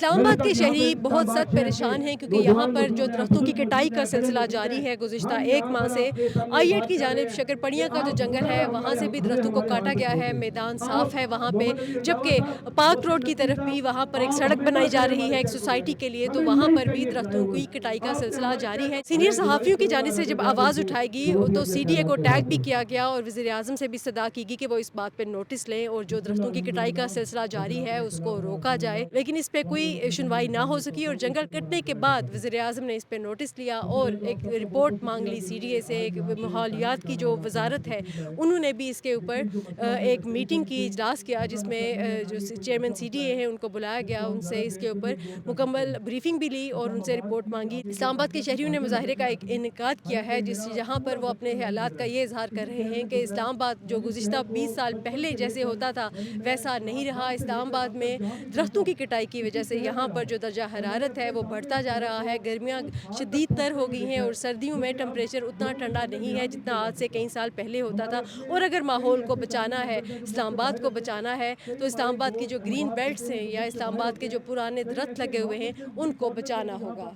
اسلام آباد کے شہری بہت سخت پریشان ہیں کیونکہ یہاں پر جو درختوں کی کٹائی کا سلسلہ جاری ہے گزشتہ ایک ماہ سے آئی ایٹ کی جانب شکرپڑیاں کا جو جنگل ہے وہاں سے بھی درختوں کو کاٹا گیا ہے، میدان صاف ہے وہاں پہ، جبکہ پارک روڈ کی طرف بھی وہاں پر ایک سڑک بنائی جا رہی ہے ایک سوسائٹی کے لیے، تو وہاں پر بھی درختوں کی کٹائی کا سلسلہ جاری ہے۔ سینئر صحافیوں کی جانب سے جب آواز اٹھائے گی تو سی ڈی اے کو ٹیگ بھی کیا گیا اور وزیر اعظم سے بھی صدا کی گئی کہ وہ اس بات پہ نوٹس لیں اور جو درختوں کی کٹائی کا سلسلہ جاری ہے اس کو روکا جائے، لیکن اس پہ کوئی سنوائی نہ ہو سکی اور جنگل کٹنے کے بعد وزیر اعظم نے اس پہ نوٹس لیا اور ایک رپورٹ مانگ لی سی ڈی اے سے۔ ایک ماحولیات کی جو وزارت ہے انہوں نے بھی اس کے اوپر ایک میٹنگ کی، اجلاس کیا جس میں جو چیئرمین سی ڈی اے ہیں ان کو بلایا گیا، ان سے اس کے اوپر مکمل بریفنگ بھی لی اور ان سے رپورٹ مانگی۔ اسلام آباد کے شہریوں نے مظاہرے کا ایک انعقاد کیا ہے جہاں پر وہ اپنے خیالات کا یہ اظہار کر رہے ہیں کہ اسلام آباد جو گزشتہ 20 سال پہلے جیسے ہوتا تھا ویسا نہیں رہا۔ اسلام آباد میں درختوں کی کٹائی کی وجہ سے یہاں پر جو درجہ حرارت ہے وہ بڑھتا جا رہا ہے، گرمیاں شدید تر ہو گئی ہیں اور سردیوں میں ٹمپریچر اتنا ٹھنڈا نہیں ہے جتنا آج سے کئی سال پہلے ہوتا تھا، اور اگر ماحول کو بچانا ہے، اسلام آباد کو بچانا ہے تو اسلام آباد کی جو گرین بیلٹس ہیں یا اسلام آباد کے جو پرانے درخت لگے ہوئے ہیں ان کو بچانا ہوگا۔